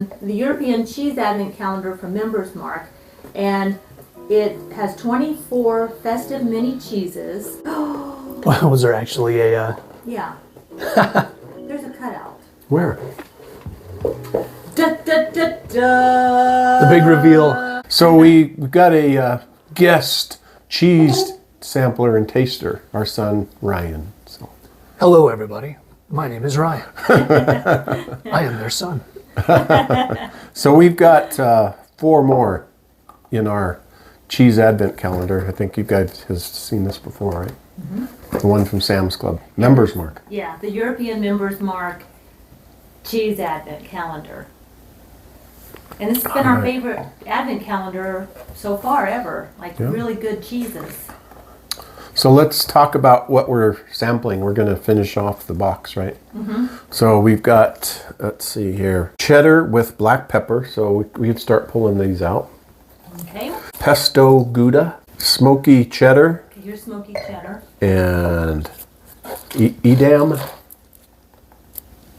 the European Cheese Advent Calendar from Members Mark, and it has 24 festive mini cheeses. Was there actually a... Yeah. There's a cutout. Where? Da, da, da, da. The big reveal. So we've got a guest cheese sampler and taster, our son Ryan. So. Hello, everybody. My name is Ryan. I am their son. So we've got 4 more in our cheese advent calendar. I think you guys have seen this before, right? Mm-hmm. The one from Sam's Club. Members Mark. Yeah, the European Members Mark Cheese Advent Calendar. And this has been our favorite advent calendar so far ever. Like really good cheeses. So let's talk about what we're sampling. We're going to finish off the box, right? Mm-hmm. So we've got, let's see here, cheddar with black pepper. So we can start pulling these out. Okay. Pesto Gouda, smoky cheddar. Okay, here's smoky cheddar. And Edam.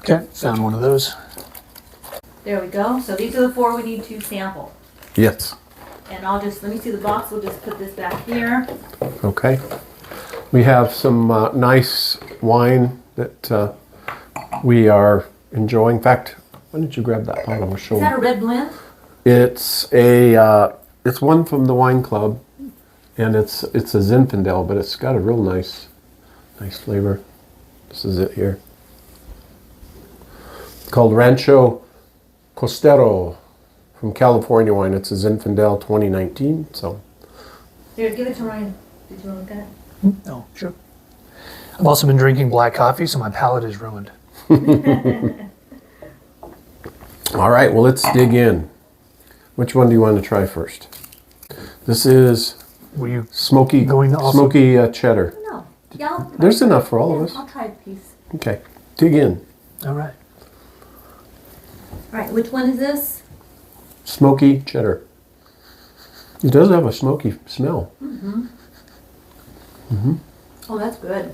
Okay, found one of those. There we go. So these are the 4 we need to sample. Yes. And I'll just, let me see the box. We'll just put this back here. Okay. We have some nice wine that we are enjoying. In fact, why don't you grab that bottle? We'll show Is that a red blend? It's one from the wine club, and it's a Zinfandel, but it's got a real nice flavor. This is it here. It's called Rancho Costero from California Wine. It's a Zinfandel 2019. So Here, give it to Ryan. Did you want to look at it? No, sure. I've also been drinking black coffee, so my palate is ruined. all right, well, let's dig in. Which one do you want to try first? This is Were you smoky cheddar. No. Yeah, There's enough for all of us. I'll try a piece. Okay, dig in. all right? All right, which one is this? Smoky cheddar. It does have a smoky smell. Mm-hmm. Mm-hmm. Oh, that's good.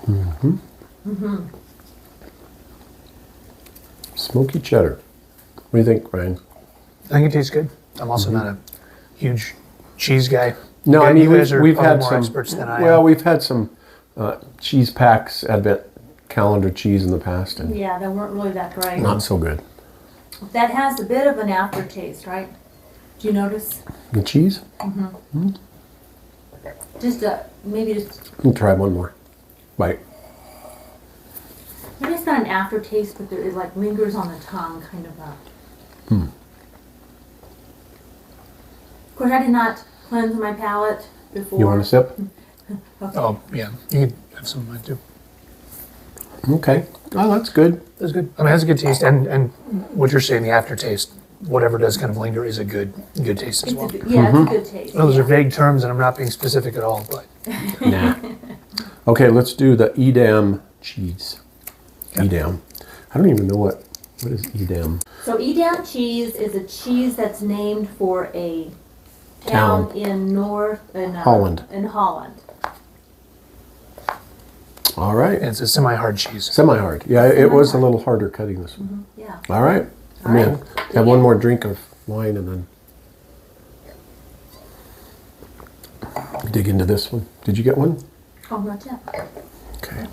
Mm-hmm. Mm-hmm. Smoky cheddar. What do you think, Ryan? I think it tastes good. I'm also not a huge cheese guy. No, I mean you guys are we've probably had more some. experts than I Well, am. we've had some cheese packs, Advent calendar cheese in the past, and Yeah, they weren't really that great. not so good. That has a bit of an aftertaste, right? Do you notice? The cheese? Just maybe just Let me try one more bite. maybe it's not an aftertaste, but it like lingers on the tongue, kind of a. Of course, I did not cleanse my palate before. You want a sip? Okay. Oh, yeah. You can have some of mine too. Okay. Oh, that's good. That's good. I mean, it has a good taste, and what you're saying, the aftertaste, whatever does kind of linger, is a good taste as well. It's a good taste. Those are vague terms, and I'm not being specific at all, but Nah. Okay, let's do the Edam cheese. Edam. I don't even know what is Edam. So Edam cheese is a cheese that's named for a town in Holland. In Holland. All right. it's a semi-hard cheese. Semi-hard. Yeah, it was a little harder cutting this one. Yeah. All right. All right. Have one more drink of wine and then dig into this one. Did you get one? Oh, not yet. Okay.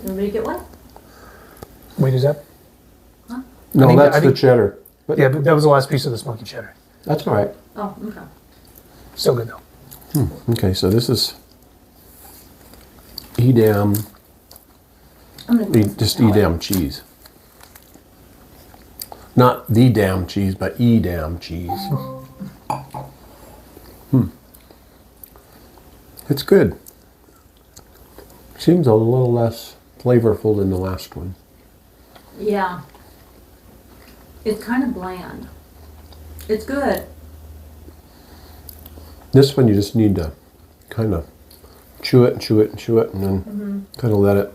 Everybody get one? Wait, is that? No, think- that's I the think- cheddar. But Yeah, but that was the last piece of the smoky cheddar. that's all right. Oh, okay. Still good though. Okay, so this is Edam, I'm gonna just Edam cheese. Not the damn cheese, but Edam cheese. It's good. Seems a little less flavorful than the last one. Yeah. It's kind of bland. It's good. This one you just need to kind of chew it and chew it and chew it and then kind of let it.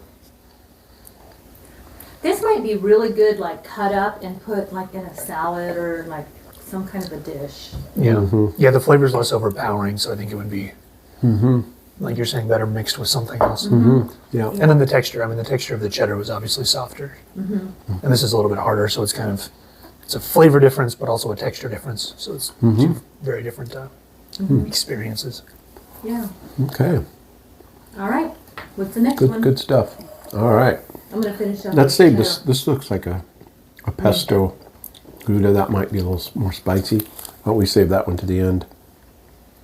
This might be really good, like cut up and put like in a salad or like some kind of a dish. Yeah. Yeah, the flavor's less overpowering, so I think it would be like you're saying, better mixed with something else. Yeah. And then the texture. I mean, the texture of the cheddar was obviously softer, and this is a little bit harder. So it's kind of it's a flavor difference, but also a texture difference. So it's two very different experiences. Yeah. Okay. All right. What's the next one? Good stuff. All right. I'm gonna finish up. Let's with save cheddar. this. This looks like a pesto Gouda. That might be a little more spicy. Why don't we save that one to the end?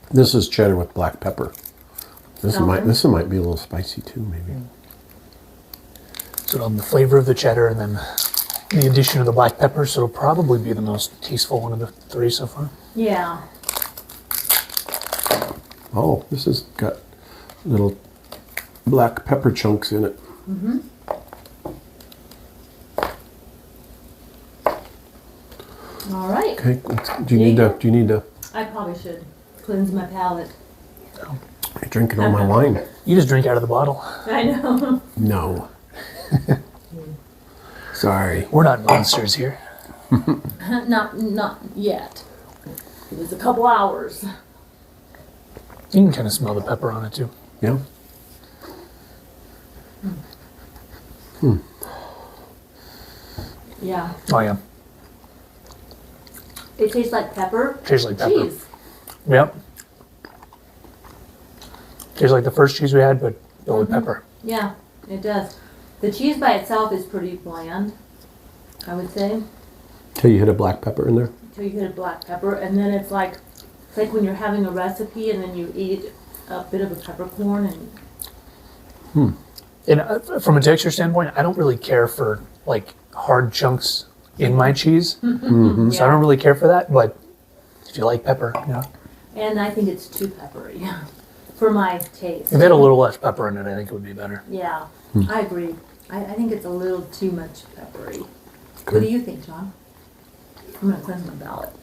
This is cheddar with black pepper. This Okay. might be a little spicy too, maybe. So on the flavor of the cheddar, and then the addition of the black pepper. So it'll probably be the most tasteful one of the three so far. Yeah. Oh, this has got little black pepper chunks in it. All right. Okay. Do you need to? I probably should cleanse my palate. You're drinking all my wine. You just drink out of the bottle. I know. No. Sorry. We're not monsters here. Not yet. It was a couple hours. You can kind of smell the pepper on it too. Yeah. Yeah. Oh yeah, It tastes like pepper. tastes like pepper. Cheese. Yep. Tastes like the first cheese we had, but with pepper. Yeah, it does. The cheese by itself is pretty bland, I would say, Till you hit a black pepper in there. until you hit a black pepper, and then it's like when you're having a recipe and then you eat a bit of a peppercorn and And from a texture standpoint, I don't really care for like hard chunks in my cheese, so I don't really care for that. But if you like pepper, yeah. and I think it's too peppery for my taste. If it had a little less pepper in it, I think it would be better. Yeah, I agree. I think it's a little too much peppery. What do you think, John? I'm gonna cleanse my palate.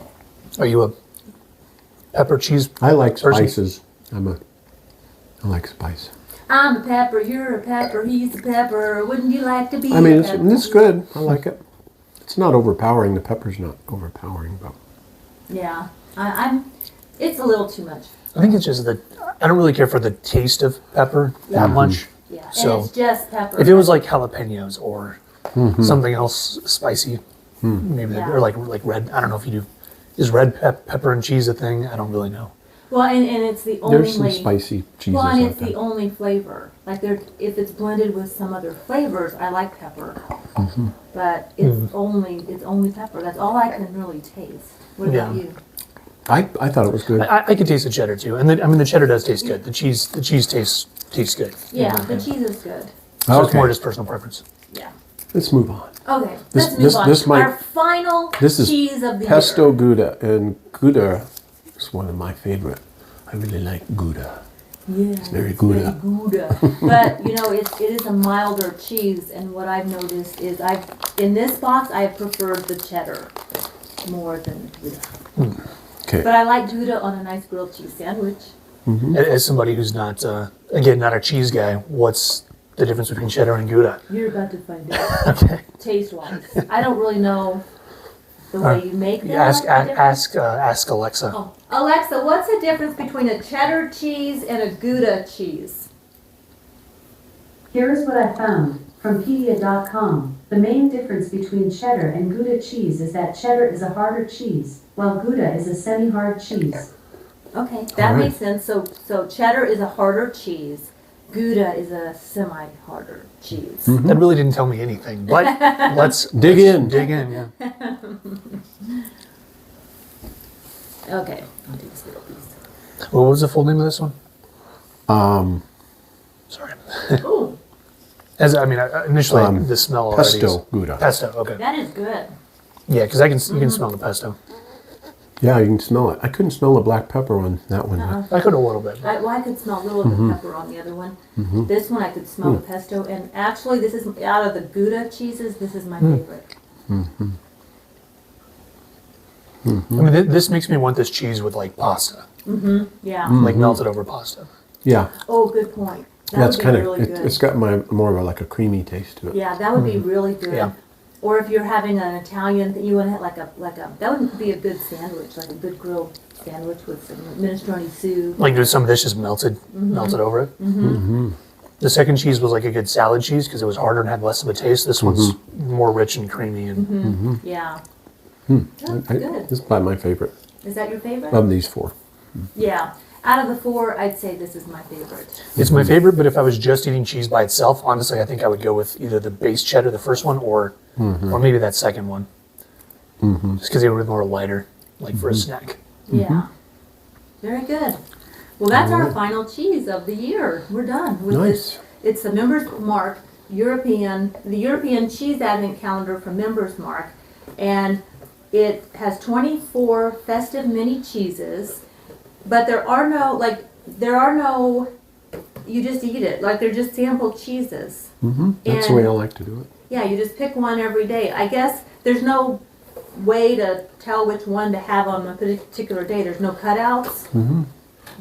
Are you a pepper cheese? I like person? spices. I like spice. I'm a pepper, you're a pepper, he's a pepper. Wouldn't you like to be I mean, a pepper? it's good. I like it. It's not overpowering. The pepper's not overpowering, but Yeah, it's a little too much. I think it's just that I don't really care for the taste of pepper that much. Yeah, So, and it's just pepper. If it was like jalapenos or something else spicy, maybe Yeah. or like red. I don't know if you do. Is red pepper and cheese a thing? I don't really know. Well, and it's the only. there's some spicy cheeses Well, and like it's the that. only flavor. Like if it's blended with some other flavors, I like pepper. But it's only pepper. That's all I can really taste. What about Yeah. you? I thought it was good. I could taste the cheddar too, and the cheddar does taste good. The cheese tastes good. Yeah, the cheese is good. So it's Okay. more just personal preference. Yeah. Let's move on. Okay, This- let's move on. this might- Our final This is cheese of the Pesto year. Gouda, and Gouda is one of my favorite. I really like Gouda. Yeah, It's very it's Gouda. Gouda. But it is a milder cheese, and what I've noticed is in this box I preferred the cheddar more than Gouda. Okay. But I like Gouda on a nice grilled cheese sandwich. As somebody who's not again not a cheese guy, what's the difference between cheddar and Gouda? You're about to find out. Okay. Taste wise, I don't really know the way you make them. Ask Alexa. Oh, Alexa, what's the difference between a cheddar cheese and a Gouda cheese? Here's what I found from Pedia.com. The main difference between cheddar and Gouda cheese is that cheddar is a harder cheese, while Gouda is a semi-hard cheese. Okay, that All right. makes sense. So cheddar is a harder cheese. Gouda is a semi-harder cheese. That really didn't tell me anything, but let's Dig in. Dig in, yeah. Okay, I'll do this little piece. What was the full name of this one? Sorry. Ooh, As I mean, initially the smell already. Pesto Gouda. Pesto. Okay. that is good. Yeah, because you can smell the pesto. Yeah, you can smell it. I couldn't smell the black pepper on that one. I could a little bit. I could smell a little of the pepper on the other one. This one I could smell the pesto, and actually this is out of the Gouda cheeses. This is my favorite. I mean, this makes me want this cheese with like pasta, Yeah. like melted over pasta. Yeah, Oh, good point. That that's would be kind of. really good. It's got more of a creamy taste to it. Yeah, that would be really good. Yeah. Or if you're having an Italian, you want to have that would be a good sandwich, like a good grilled sandwich with some minestrone soup. Like some of this just melted over it. The second cheese was like a good salad cheese because it was harder and had less of a taste. This one's more rich and creamy. And Yeah. That's good. This is probably my favorite Is that your favorite? of these 4. Yeah. Out of the 4, I'd say this is my favorite. it's my favorite, but if I was just eating cheese by itself, honestly, I think I would go with either the base cheddar, the first one, or maybe that second one. Just because they were more lighter, like for a snack. Yeah. Very good. Well, that's our final cheese of the year. We're done with this. It's the Members Mark the European Cheese Advent Calendar from Members Mark, and it has 24 festive mini cheeses, but there are no, you just eat it, like they're just sample cheeses. That's the way I like to do it. Yeah, you just pick one every day. I guess there's no way to tell which one to have on a particular day. There's no cutouts.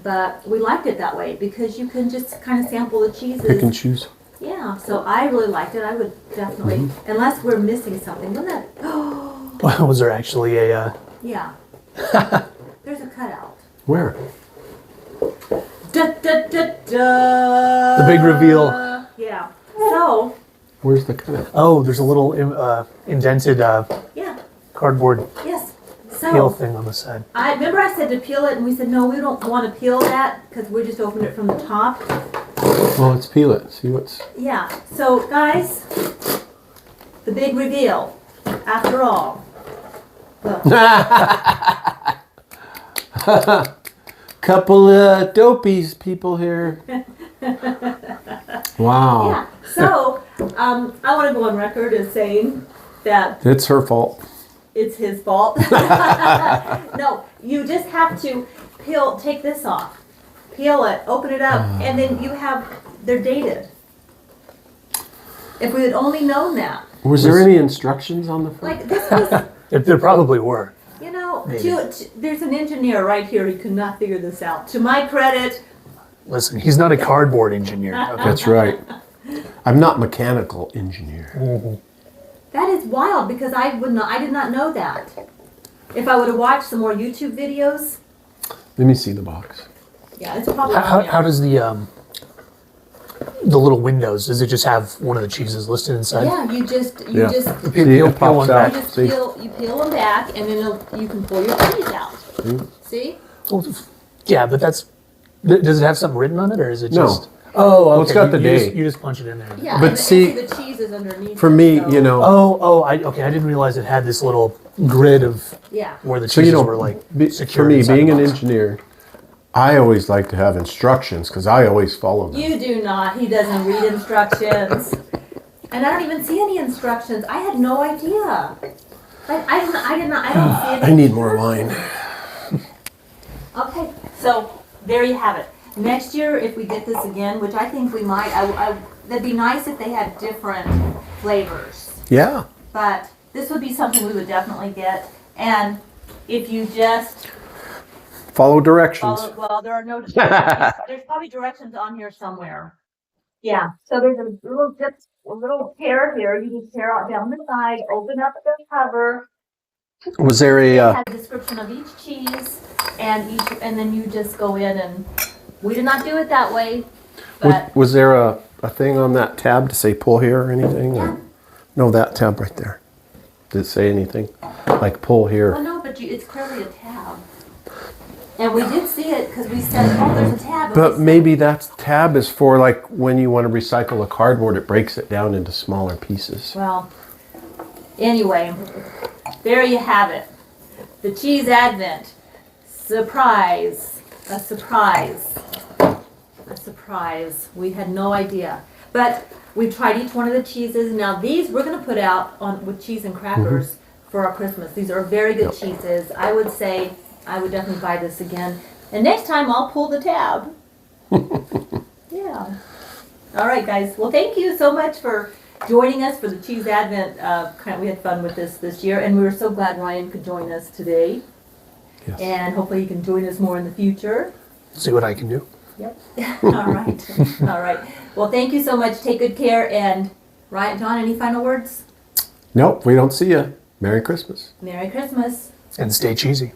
But we liked it that way because you can just kind of sample the cheeses. Pick and choose. Yeah, so I really liked it. I would definitely, unless we're missing something. Wouldn't that? Was there actually a... Yeah. There's a cutout. Where? Da, da, da, da. The big reveal. Yeah. So, Where's the cutout? Oh, there's a little indented yeah. cardboard Yes. peel So, thing on the side. I remember I said to peel it, and we said, no, we don't want to peel that because we just opened it from the top. Well, let's peel it. See what's... Yeah. So, guys, the big reveal, after all. Look. Couple of dopies people here. Wow. Yeah. So, I want to go on record as saying that It's her fault. it's his fault. No, you just have to take this off, peel it, open it up, and then they're dated. If we had only known that. Was there any instructions on the front? Like, this was, There probably were. Maybe. There's an engineer right here who could not figure this out. To my credit. Listen, he's not a cardboard engineer. Okay? That's right. I'm not mechanical engineer. That is wild because I did not know that. If I would have watched some more YouTube videos. Let me see the box. Yeah, it's probably on there. How does the little windows, does it just have one of the cheeses listed inside? Yeah, you just See, it pops one out. back. See? you peel them back, and then you can pull your cheese out. See? Well, yeah, but does it have something written on it, or is it No. just... Oh, okay. Well, it's got the you date. You just punch it in there. Yeah, But and see, the cheese is underneath. For it, me, so- you know, I didn't realize it had this little grid of Yeah. where the so cheeses you know, were like for secured me, inside being the an box. engineer, I always like to have instructions because I always follow them. You do not. He doesn't read instructions. And I don't even see any instructions. I had no idea. Like, I don't see any. I need more wine. Okay, so there you have it. Next year, if we get this again, which I think we might, that'd be nice if they had different flavors. Yeah. But this would be something we would definitely get. And if you just Follow directions. well, there are no directions. There's probably directions on here somewhere. Yeah. So there's a little tear here. You just tear out down the side, open up the cover. Was there It a... has a description of each cheese, and then you just go in and we did not do it that way. But Was there a thing on that tab to say pull here or anything? Or? No, that tab right there. Did it say anything? Like pull well, here. no, but it's clearly a tab. And we did see it because we said, oh, there's a tab. and we But said- maybe that tab is for like when you want to recycle a cardboard, it breaks it down into smaller pieces. Well, anyway, there you have it. The Cheese Advent. Surprise. A surprise. A surprise. We had no idea. But we tried each one of the cheeses. Now these we're going to put out with cheese and crackers for our Christmas. These are very good cheeses. I would say I would definitely buy this again. And next time I'll pull the tab. Yeah. All right, guys. Well, thank you so much for joining us for the Cheese Advent. We had fun with this year, and we were so glad Ryan could join us today. Yes. And hopefully he can join us more in the future. See what I can do. Yep. All right. All right. Well, thank you so much. Take good care. And Ryan, John, any final words? Nope, we don't see you. Merry Christmas. Merry Christmas. And stay cheesy.